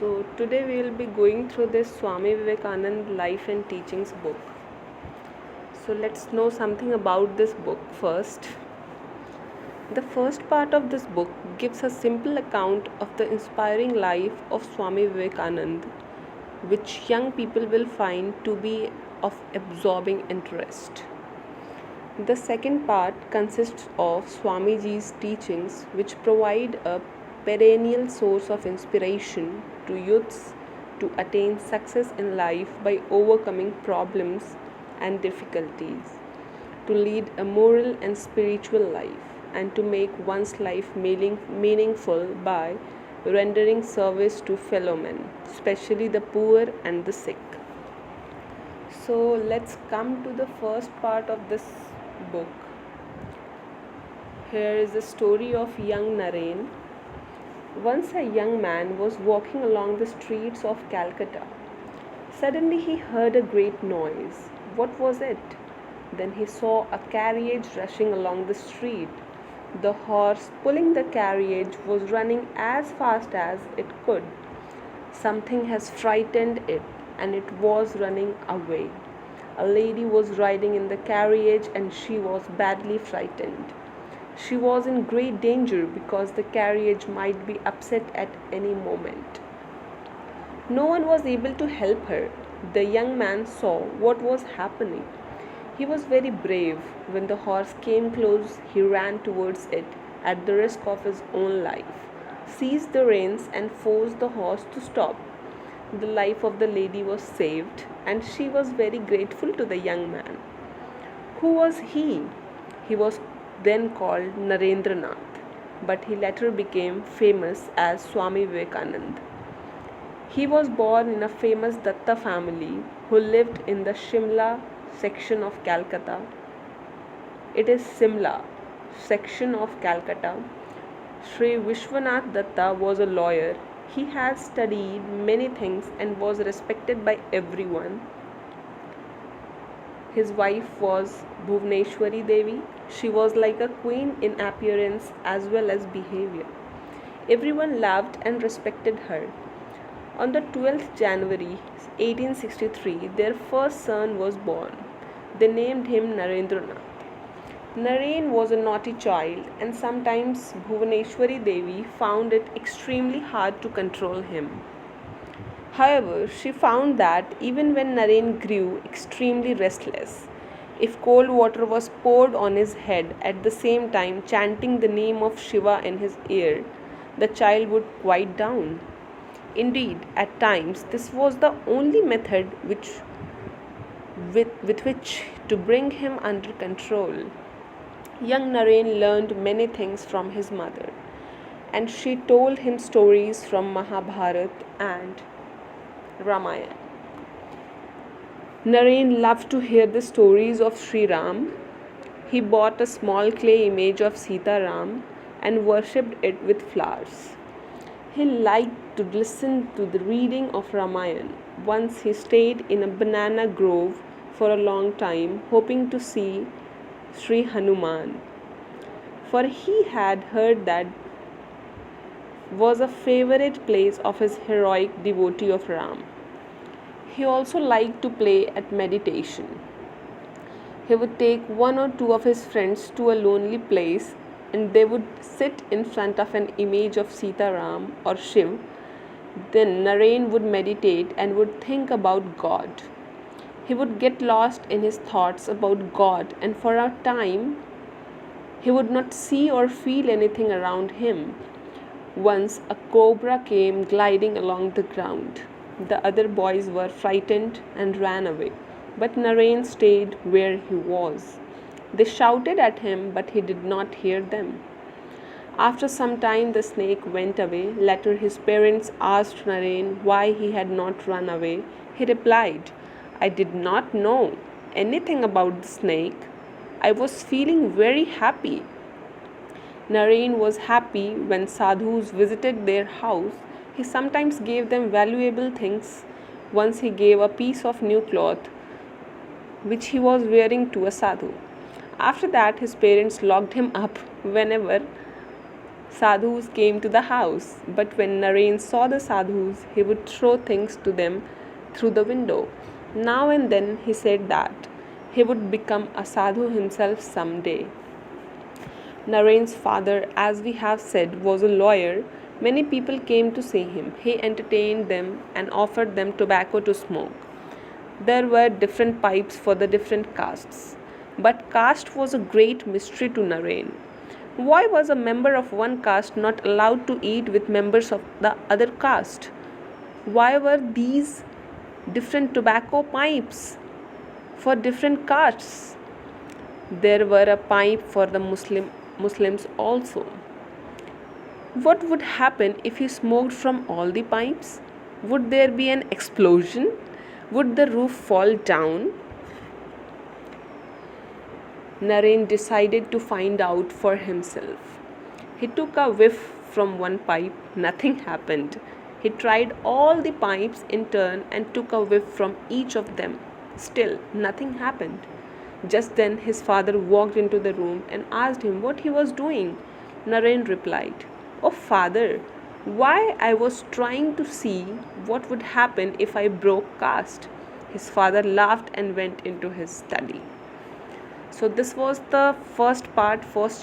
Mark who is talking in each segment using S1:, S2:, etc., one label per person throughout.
S1: So today we will be going through this Swami Vivekananda life and teachings book. So let's know something about this book first. The first part of this book gives a simple account of the inspiring life of Swami Vivekananda, which young people will find to be of absorbing interest. The second part consists of Swamiji's teachings, which provide a perennial source of inspiration to youths to attain success in life by overcoming problems and difficulties, to lead a moral and spiritual life, and to make one's life meaningful by rendering service to fellow men, especially the poor and the sick. So let's come to the first part of this book. Here is the story of young Naren. Once a young man was walking along the streets of Calcutta. Suddenly he heard a great noise. What was it? Then he saw a carriage rushing along the street. The horse pulling the carriage was running as fast as it could. Something has frightened it, and it was running away. A lady was riding in the carriage, and she was badly frightened. She was in great danger because the carriage might be upset at any moment. No one was able to help her. The young man saw what was happening. He was very brave. When the horse came close, he ran towards it at the risk of his own life, seized the reins, and forced the horse to stop. The life of the lady was saved, and she was very grateful to the young man. Who was he? He was then called Narendranath, but he later became famous as Swami Vivekananda. He was born in a famous Datta family who lived in the Shimla section of Calcutta. It is Simla section of Calcutta. Sri Vishwanath Datta was a lawyer. He had studied many things and was respected by everyone. His wife was Bhuvaneshwari Devi. She was like a queen in appearance as well as behavior. Everyone loved and respected her. On the 12th January 1863, their first son was born. They named him Narendranath. Naren was a naughty child, and sometimes Bhuvaneshwari Devi found it extremely hard to control him. However, she found that even when Naren grew extremely restless, if cold water was poured on his head at the same time chanting the name of Shiva in his ear, the child would quiet down. Indeed, at times this was the only method with which to bring him under control. Young Naren learned many things from his mother, and she told him stories from Mahabharata and Ramayana. Naren loved to hear the stories of Sri Ram. He bought a small clay image of Sita Ram and worshipped it with flowers. He liked to listen to the reading of Ramayana. Once he stayed in a banana grove for a long time, hoping to see Sri Hanuman, for he had heard that was a favorite place of his heroic devotee of Ram. He also liked to play at meditation. He would take one or two of his friends to a lonely place, and they would sit in front of an image of Sita Ram or Shiv. Then Naren would meditate and would think about God. He would get lost in his thoughts about God, and for a time he would not see or feel anything around him. Once a cobra came gliding along the ground. The other boys were frightened and ran away, but Naren stayed where he was. They shouted at him, but he did not hear them. After some time, the snake went away. Later, his parents asked Naren why he had not run away. He replied, I did not know anything about the snake. I was feeling very happy. Naren was happy when sadhus visited their house. He sometimes gave them valuable things. Once he gave a piece of new cloth which he was wearing to a sadhu. After that, his parents locked him up whenever Sadhus came to the house, but when Naren saw the sadhus, he would throw things to them through the window. Now and then he said that he would become a sadhu himself someday. Naren's father, as we have said, was a lawyer. Many people came to see him. He entertained them and offered them tobacco to smoke. There were different pipes for the different castes. But caste was a great mystery to Naren. Why was a member of one caste not allowed to eat with members of the other caste? Why were these different tobacco pipes for different castes? There were a pipe for the Muslims also. What would happen if he smoked from all the pipes? Would there be an explosion? Would the roof fall down? Naren decided to find out for himself. He took a whiff from one pipe. Nothing happened. He tried all the pipes in turn and took a whiff from each of them. Still, nothing happened. Just then his father walked into the room and asked him what he was doing. Naren replied, "Oh father, why I was trying to see what would happen if I broke caste." His father laughed and went into his study. So this was the first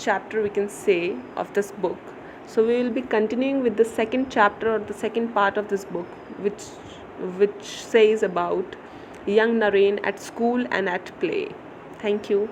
S1: chapter we can say of this book. So we will be continuing with the second chapter or the second part of this book, which says about young Naren at school and at play. Thank you.